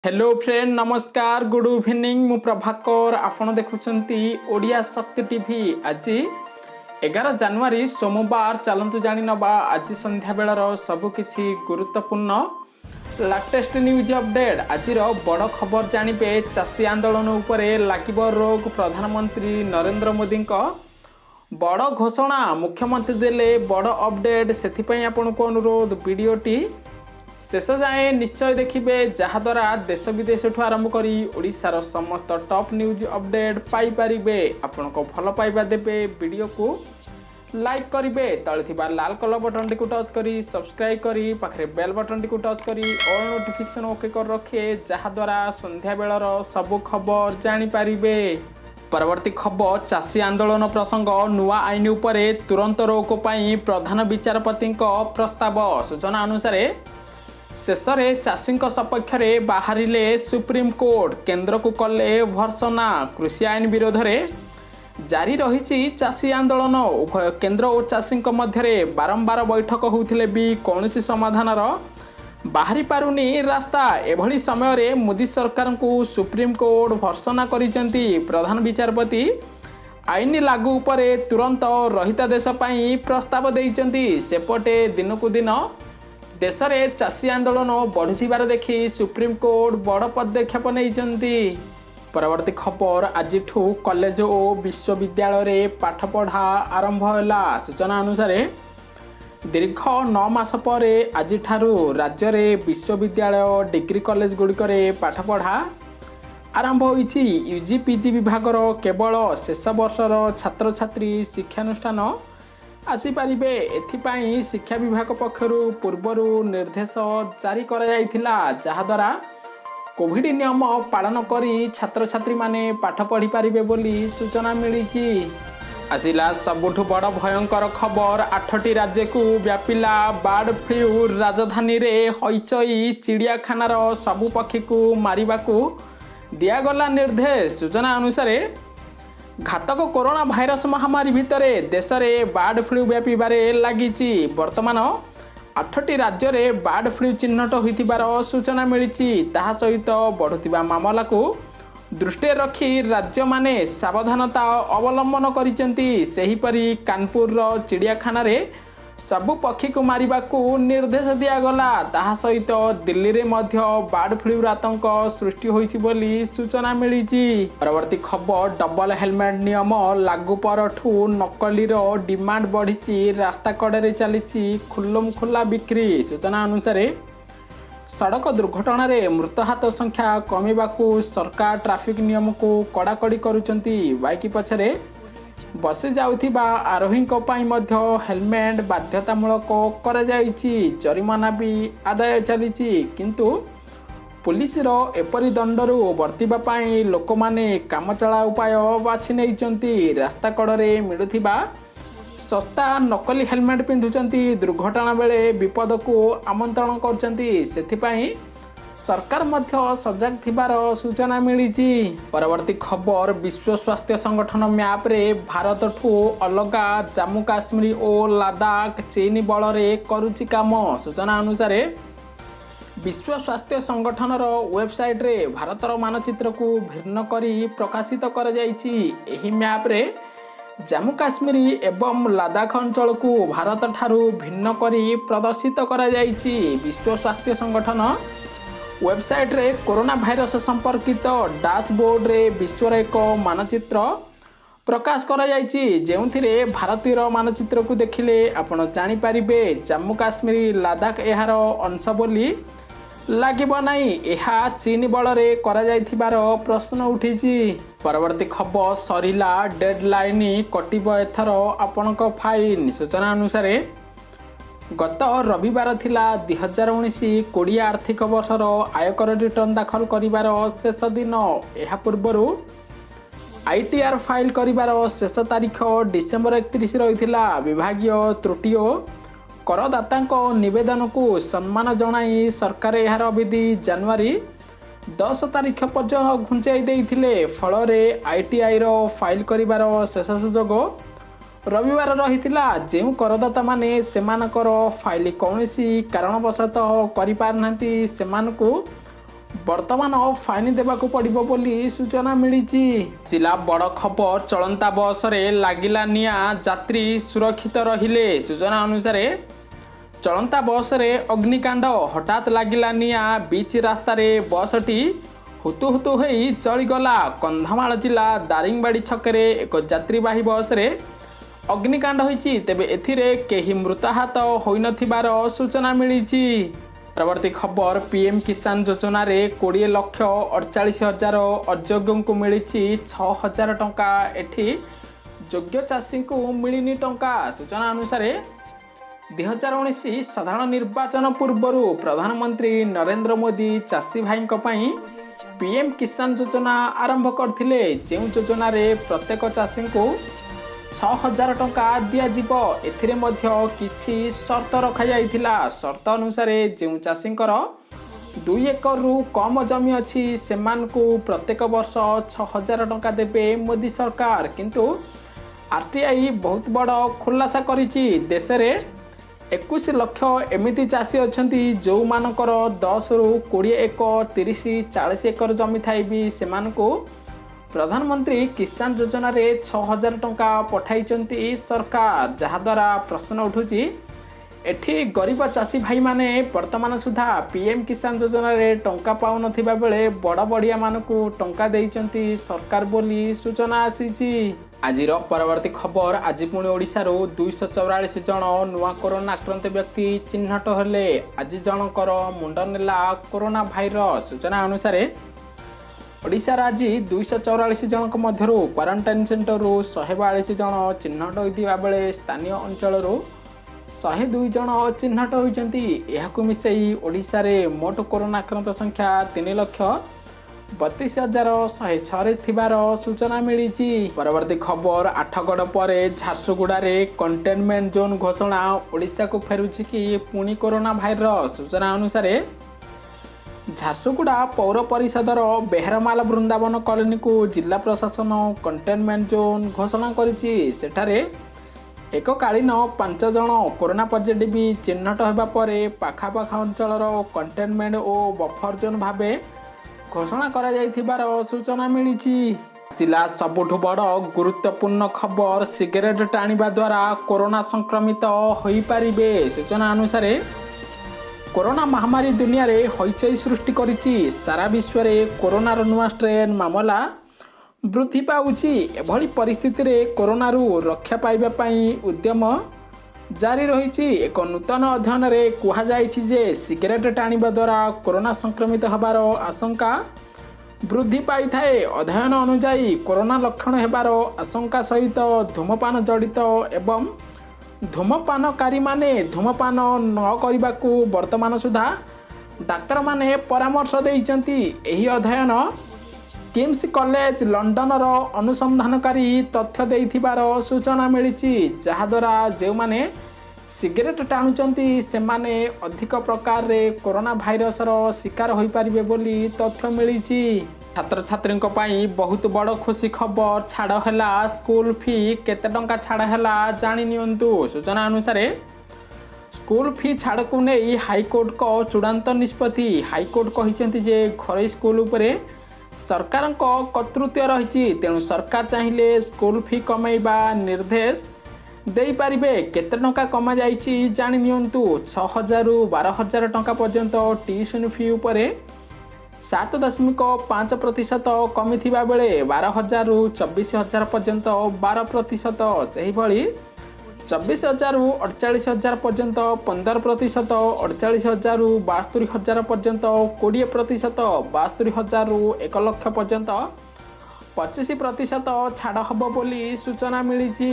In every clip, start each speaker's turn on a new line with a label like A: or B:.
A: Hello friend नमस्कार good evening मु प्रभाकर आपण देखुछंती ओडिया शक्ति टीवी। आज 11 जनवरी सोमवार चलंतु जानी नबा आज संध्या बेलर सबकिछि गुरुत्वपूर्ण लेटेस्ट न्यूज अपडेट। आज बड़ खबर जानिबे चाषी आंदोलन उपरे लागिब रोक प्रधानमंत्री नरेंद्र मोदी बड़ घोषणा मुख्यमंत्री देले बड़ अपडेट से आपको अनुरोध वीडियोटी शेष जाए निश्चय देखिए जहाद्वारा देश विदेश ठू आरंभ करी ओडिशार समस्त टॉप न्यूज अपडेट पाई परिबे। आपण को भल पाइबा देबे वीडियो को लाइक करिवे तळे थिबा लाल कलर बटन टी को टच करी सब्सक्राइब करी पाखरे बेल बटन टी को टच करी ऑल नोटिफिकेशन ओके कर रखे जहाद्वारा संध्या बेलर सब खबर जानी परिबे। परवर्ती खबर चाषी आंदोलन प्रसंग नुआ आईन उपरे तुरंत रोक पाई प्रधान विचारपति प्रस्ताव। सूचना अनुसार शेष चाषी सपक्ष बाहरिले सुप्रीमकोर्ट केन्द्र को कले भर्सना। कृषि आईन विरोध में जारी रही चाषी आंदोलन उभय केन्द्र और चाषी मध्य बारंबार बैठक होते भी कौन समाधान बाहरी पारुनी रास्ता। एभली समय मोदी सरकार को सुप्रीमकोर्ट भर्सना करिसेंती। प्रधान विचारपति आईन लागू उपरे तुरंत रहिता देश पाई प्रस्ताव देइसेंती। सेपटे दिन को दिन देश में चाषी आंदोलन बढ़ुथिबार देखि सुप्रीमकोर्ट बड़ पदक्षेप नहीं। परवर्ती खबर आज कॉलेज और विश्वविद्यालय पाठ पढ़ा आरंभ होला। सूचना अनुसार दीर्घ 9 मास पर आज राज्य में विश्वविद्यालय डिग्री कॉलेज गुड़िक पाठ पढ़ा आरंभ होईछि। यूजी पीजी विभाग केवल शेष वर्षर छात्र छात्री शिक्षानुष्ठान आसीपारे। एथिपाई शिक्षा विभाग पक्षरु पूर्वरु निर्देश जारी करा जायथिला जहाद्वारा कोविड नियम पालन करी छात्र छात्री माने पाठ पढ़ी पारिबे बोली सूचना मिलिछि। आसिला सबुठु बड़ भयंकर खबर 8टी राज्य को व्यापिला बर्ड फ्लू। राजधानी रे हईचई चिड़ियाखानार सबु पक्षी को मारिबाकू दियागला निर्देश। सूचना अनुसार घातक कोरोना भाइरस महामारी भितर देश में बर्ड फ्लू व्यापारे लगी। वर्तमान 8टी राज्य में बर्ड फ्लू चिन्हट होइतिबार सूचना मिली। ताहा सहित बढ़ुतिबा मामला को दृष्टि रखी राज्य माने सावधानता अवलंबन करिसेंती। सेहीपरि कानपुर चिड़ियाखाना रे सबु पक्षी को मारिबा को निर्देश दियागला। ताहा सहित दिल्ली रे मध्य बर्ड फ्लू आतंक सृष्टि होइछि बोली सूचना मिली। परवर्ती खबर डबल हेलमेट नियम लागू परठू नकलीर डिमांड बढ़ी। रास्ता कड़े चली खुल्लम खुला बिक्री। सूचना अनुसार सड़क दुर्घटना रे मृतहात संख्या कमिबाकू सरकार ट्रैफिक नियम को कड़ाकड़ी करुचंती। बाइक पछरे बसी जाउथिबा आरोही मध्य हेलमेट बाध्यतामूलक करा जायछि। जरिमाना भी आदाय चली किंतु पुलिस एपरी दंडरू वर्तिबा पाई लोक माने कामचला उपाय बाछि नेइचंती। रास्ता कड़े मिलुथिबा सस्ता नकली हेलमेट पिंधुचंती। दुर्घटना बेले विपद को आमंत्रण करचंती। सेथिपाई सरकार मध्य सजग थिबार सूचना मिली। परवर्ती खबर विश्व स्वास्थ्य संगठन मैप रे भारत ठू अलगा जम्मू काश्मीर और लद्दाख चीन बल रे करुची काम। सूचना अनुसार विश्व स्वास्थ्य संगठन वेबसाइट रे भारतर मानचित्र को भिन्न करी प्रकाशित कर जाइछि। एही मैप रे जम्मू काश्मीर एवं लद्दाख अंचल को भारत ठारू भिन्न करी प्रदर्शित कर जाइछि। विश्व स्वास्थ्य संगठन वेबसाइट रे कोरोना भाइरस संपर्कित डैशबोर्ड रे विश्वर एक मानचित्र प्रकाश करा जायछि। जेउथिरे भारतीय मानचित्र को देखिले आपण जानि परिबे जम्मू काश्मीर लद्दाख एहार अंश बोली लागिब नाही। एहा चीन बल रे करा जायथिबार प्रश्न उठिछि। परवर्ती खबर सरिला डेडलाइन कटिब एथर आपणक फाइन। सूचना अनुसार गत रविवार थिला 2019-20 आर्थिक वर्षर आयकर रिटर्न दाखल करिबार शेष दिन। एहा पूर्वरु आईटीआर फाइल करिबार शेष तारीख डिसेंबर 31 रहिथिला। विभागीय त्रुटि और करदातांक निवेदन को सम्मान जणाई सरकार एहार अवधि जनवरी 10 तारीख पर्यंत घुंचाई देइथिले। फलरे आईटीआई रो फाइल करिबार शेष सुजोग रविवार रहिथिला। जेउ करदाता माने सेमानकर फाइल कौनसी कारणवशतः करि पारनांती सेमानकु ବର୍ତ୍ତମାନ ଫାଇନ୍ ଦେବାକୁ ପଡ଼ିବ ବୋଲି ସୂଚନା ମିଳିଛି। ଆସିଲା ବଡ଼ ଖବର, ଚଳନ୍ତା ବସରେ ଲାଗିଲା ନିଆଁ, ଯାତ୍ରୀ ସୁରକ୍ଷିତ ରହିଲେ। ସୂଚନା ଅନୁସାରେ ଚଳନ୍ତା ବସରେ ଅଗ୍ନିକାଣ୍ଡ, ହଠାତ୍ ଲାଗିଲା ନିଆଁ। ବିଚ୍ ରାସ୍ତାରେ ବସଟି ହୁତୁହୁତୁ ହୋଇ ଚଳିଗଲା। କନ୍ଧମାଳ ଜିଲ୍ଲା ଦାରିଙ୍ଗବାଡ଼ି ଛକରେ ଏକ ଯାତ୍ରୀବାହୀ ବସରେ ଅଗ୍ନିକାଣ୍ଡ ହୋଇଛି। ତେବେ ଏଥିରେ କେହି ମୃତାହତ ହୋଇନଥିବାର ସୂଚନା ମିଳିଛି। ପରବର୍ତ୍ତୀ ଖବର, ପିଏମ୍ କିଷାନ ଯୋଜନାରେ 20,48,000 ଅଯୋଗ୍ୟଙ୍କୁ ମିଳିଛି 6,000 ଟଙ୍କା। ଏଠି ଯୋଗ୍ୟ ଚାଷୀଙ୍କୁ ମିଳିନି ଟଙ୍କା। ସୂଚନା ଅନୁସାରେ 2019 ସାଧାରଣ ନିର୍ବାଚନ ପୂର୍ବରୁ ପ୍ରଧାନମନ୍ତ୍ରୀ ନରେନ୍ଦ୍ର ମୋଦି ଚାଷୀ ଭାଇଙ୍କ ପାଇଁ ପିଏମ୍ କିଷାନ ଯୋଜନା ଆରମ୍ଭ କରିଥିଲେ, ଯେଉଁ ଯୋଜନାରେ ପ୍ରତ୍ୟେକ ଚାଷୀଙ୍କୁ 6,000 ଟଙ୍କା ଦିଆଯିବ। ଏଥିରେ ମଧ୍ୟ କିଛି ସର୍ତ୍ତ ରଖାଯାଇଥିଲା। ସର୍ତ୍ତ ଅନୁସାରେ ଯେଉଁ ଚାଷୀଙ୍କର 2 ଏକରରୁ କମ୍ ଜମି ଅଛି ସେମାନଙ୍କୁ ପ୍ରତ୍ୟେକ ବର୍ଷ 6,000 ଟଙ୍କା ଦେବେ ମୋଦି ସରକାର। କିନ୍ତୁ ଆର୍ଟିଆଇ ବହୁତ ବଡ଼ ଖୁଲାସା କରିଛି। ଦେଶରେ 21 ଲକ୍ଷ ଏମିତି ଚାଷୀ ଅଛନ୍ତି ଯେଉଁମାନଙ୍କର 10ରୁ 20 ଏକର, 30, 40 ଏକର ଜମି ଥାଇ ବି ସେମାନଙ୍କୁ ପ୍ରଧାନମନ୍ତ୍ରୀ କିଷାନ ଯୋଜନାରେ 6,000 ଟଙ୍କା ପଠାଇଛନ୍ତି ସରକାର। ଯାହାଦ୍ୱାରା ପ୍ରଶ୍ନ ଉଠୁଛି, ଏଠି ଗରିବ ଚାଷୀ ଭାଇମାନେ ବର୍ତ୍ତମାନ ସୁଦ୍ଧା ପିଏମ୍ କିଷାନ ଯୋଜନାରେ ଟଙ୍କା ପାଉନଥିବା ବେଳେ ବଡ଼ ବଡ଼ିଆମାନଙ୍କୁ ଟଙ୍କା ଦେଇଛନ୍ତି ସରକାର ବୋଲି ସୂଚନା ଆସିଛି। ଆଜିର ପରବର୍ତ୍ତୀ ଖବର, ଆଜି ପୁଣି ଓଡ଼ିଶାରୁ 244 ଜଣ ନୂଆ କରୋନା ଆକ୍ରାନ୍ତ ବ୍ୟକ୍ତି ଚିହ୍ନଟ ହେଲେ। ଆଜି ଜଣଙ୍କର ମୁଣ୍ଡ ନେଲା କରୋନା ଭାଇରସ୍। ସୂଚନା ଅନୁସାରେ ଓଡ଼ିଶାର ଆଜି 244 ଜଣଙ୍କ ମଧ୍ୟରୁ କ୍ୱାରେଣ୍ଟାଇନ୍ ସେଣ୍ଟରରୁ 142 ଜଣ ଚିହ୍ନଟ ହୋଇଥିବା ବେଳେ ସ୍ଥାନୀୟ ଅଞ୍ଚଳରୁ 102 ଜଣ ଚିହ୍ନଟ ହୋଇଛନ୍ତି। ଏହାକୁ ମିଶାଇ ଓଡ଼ିଶାରେ ମୋଟ କରୋନା ଆକ୍ରାନ୍ତ ସଂଖ୍ୟା 3,32,106 ଥିବାର ସୂଚନା ମିଳିଛି। ପରବର୍ତ୍ତୀ ଖବର, ଆଠଗଡ଼ ପରେ ଝାରସୁଗୁଡ଼ାରେ କଣ୍ଟେନମେଣ୍ଟ ଜୋନ୍ ଘୋଷଣା, ଓଡ଼ିଶାକୁ ଫେରୁଛି କି ପୁଣି କରୋନା ଭାଇରସ୍। ସୂଚନା ଅନୁସାରେ ଝାରସୁଗୁଡ଼ା ପୌର ପରିଷଦର ବେହେରାମାଲ ବୃନ୍ଦାବନ କଲୋନୀକୁ ଜିଲ୍ଲା ପ୍ରଶାସନ କଣ୍ଟେନମେଣ୍ଟ ଜୋନ୍ ଘୋଷଣା କରିଛି। ସେଠାରେ ଏକକାଳୀନ 5 ଜଣ କରୋନା ପଜିଟିଭ୍ ଚିହ୍ନଟ ହେବା ପରେ ପାଖାପାଖି ଅଞ୍ଚଳର କଣ୍ଟେନମେଣ୍ଟ ଓ ବଫର ଜୋନ୍ ଭାବେ ଘୋଷଣା କରାଯାଇଥିବାର ସୂଚନା ମିଳିଛି। ଆସିଲା ସବୁଠୁ ବଡ଼ ଗୁରୁତ୍ୱପୂର୍ଣ୍ଣ ଖବର, ସିଗାରେଟ୍ ଟାଣିବା ଦ୍ୱାରା କରୋନା ସଂକ୍ରମିତ ହୋଇପାରିବେ। ସୂଚନା ଅନୁସାରେ କରୋନା ମହାମାରୀ ଦୁନିଆରେ ହଇଚଇ ସୃଷ୍ଟି କରିଛି। ସାରା ବିଶ୍ୱରେ କରୋନାର ନୂଆ ଷ୍ଟ୍ରେନ୍ ମାମଲା ବୃଦ୍ଧି ପାଉଛି। ଏଭଳି ପରିସ୍ଥିତିରେ କରୋନାରୁ ରକ୍ଷା ପାଇବା ପାଇଁ ଉଦ୍ୟମ ଜାରି ରହିଛି। ଏକ ନୂତନ ଅଧ୍ୟୟନରେ କୁହାଯାଇଛି ଯେ ସିଗାରେଟ୍ ଟାଣିବା ଦ୍ୱାରା କରୋନା ସଂକ୍ରମିତ ହେବାର ଆଶଙ୍କା ବୃଦ୍ଧି ପାଇଥାଏ। ଅଧ୍ୟୟନ ଅନୁଯାୟୀ କରୋନା ଲକ୍ଷଣ ହେବାର ଆଶଙ୍କା ସହିତ ଧୂମପାନ ଜଡ଼ିତ ଏବଂ ଧୂମପାନକାରୀମାନେ ଧୂମପାନ ନ କରିବାକୁ ବର୍ତ୍ତମାନ ସୁଦ୍ଧା ଡାକ୍ତରମାନେ ପରାମର୍ଶ ଦେଇଛନ୍ତି। ଏହି ଅଧ୍ୟୟନ କିମ୍ସ କଲେଜ ଲଣ୍ଡନର ଅନୁସନ୍ଧାନକାରୀ ତଥ୍ୟ ଦେଇଥିବାର ସୂଚନା ମିଳିଛି, ଯାହାଦ୍ୱାରା ଯେଉଁମାନେ ସିଗାରେଟ୍ ଟାଣୁଛନ୍ତି ସେମାନେ ଅଧିକ ପ୍ରକାରରେ କରୋନା ଭାଇରସର ଶିକାର ହୋଇପାରିବେ ବୋଲି ତଥ୍ୟ ମିଳିଛି। ଛାତ୍ରଛାତ୍ରୀଙ୍କ ପାଇଁ ବହୁତ ବଡ଼ ଖୁସି ଖବର, ଛାଡ଼ ହେଲା ସ୍କୁଲ ଫି। କେତେ ଟଙ୍କା ଛାଡ଼ ହେଲା ଜାଣି ନିଅନ୍ତୁ। ସୂଚନା ଅନୁସାରେ ସ୍କୁଲ ଫି ଛାଡ଼କୁ ନେଇ ହାଇକୋର୍ଟଙ୍କ ଚୂଡ଼ାନ୍ତ ନିଷ୍ପତ୍ତି। ହାଇକୋର୍ଟ କହିଛନ୍ତି ଯେ ଘରୋଇ ସ୍କୁଲ ଉପରେ ସରକାରଙ୍କ କର୍ତ୍ତୃତ୍ୱ ରହିଛି, ତେଣୁ ସରକାର ଚାହିଁଲେ ସ୍କୁଲ ଫି କମାଇବା ନିର୍ଦ୍ଦେଶ ଦେଇପାରିବେ। କେତେ ଟଙ୍କା କମାଯାଇଛି ଜାଣି ନିଅନ୍ତୁ। 6,000ରୁ 12,000 ଟଙ୍କା ପର୍ଯ୍ୟନ୍ତ ଟିଉସନ୍ ଫି ଉପରେ 7.5% କମିଥିବା ବେଳେ 12,000ରୁ 24,000 ପର୍ଯ୍ୟନ୍ତ 12%, ସେହିଭଳି 24,000ରୁ 48,000 ପର୍ଯ୍ୟନ୍ତ 15%, 48,000ରୁ 72,000 ପର୍ଯ୍ୟନ୍ତ 20%, 72,000ରୁ 1 ଲକ୍ଷ ପର୍ଯ୍ୟନ୍ତ 25% ଛାଡ଼ ହେବ ବୋଲି ସୂଚନା ମିଳିଛି।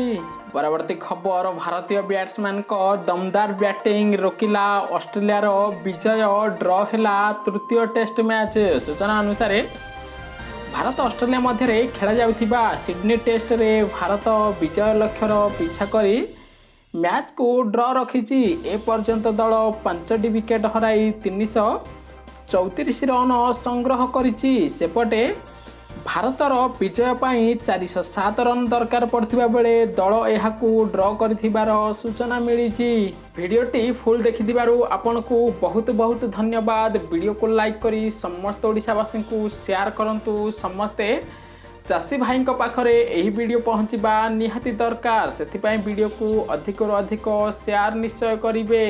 A: ପରବର୍ତ୍ତୀ ଖବର, ଭାରତୀୟ ବ୍ୟାଟ୍ସମ୍ୟାନଙ୍କ ଦମଦାର ବ୍ୟାଟିଂ ରୋକିଲା ଅଷ୍ଟ୍ରେଲିଆର ବିଜୟ। ଡ୍ର ହେଲା ତୃତୀୟ ଟେଷ୍ଟ ମ୍ୟାଚ୍। ସୂଚନା ଅନୁସାରେ ଭାରତ ଅଷ୍ଟ୍ରେଲିଆ ମଧ୍ୟରେ ଖେଳାଯାଉଥିବା ସିଡନୀ ଟେଷ୍ଟରେ ଭାରତ ବିଜୟ ଲକ୍ଷ୍ୟର ପିଛା କରି ମ୍ୟାଚ୍କୁ ଡ୍ର ରଖିଛି। ଏପର୍ଯ୍ୟନ୍ତ ଦଳ 5ଟି ୱିକେଟ୍ ହରାଇ 334 ରନ୍ ସଂଗ୍ରହ କରିଛି। ସେପଟେ ଭାରତର ବିଜୟ ପାଇଁ 407 ରନ୍ ଦରକାର ପଡ଼ିଥିବା ବେଳେ ଦଳ ଏହାକୁ ଡ୍ର କରିଥିବାର ସୂଚନା ମିଳିଛି। ଭିଡ଼ିଓଟି ଫୁଲ୍ ଦେଖିଥିବାରୁ ଆପଣଙ୍କୁ ବହୁତ ବହୁତ ଧନ୍ୟବାଦ। ଭିଡ଼ିଓକୁ ଲାଇକ୍ କରି ସମସ୍ତ ଓଡ଼ିଶାବାସୀଙ୍କୁ ସେୟାର କରନ୍ତୁ। ସମସ୍ତେ ଚାଷୀ ଭାଇଙ୍କ ପାଖରେ ଏହି ଭିଡ଼ିଓ ପହଞ୍ଚିବା ନିହାତି ଦରକାର, ସେଥିପାଇଁ ଭିଡ଼ିଓକୁ ଅଧିକରୁ ଅଧିକ ସେୟାର ନିଶ୍ଚୟ କରିବେ।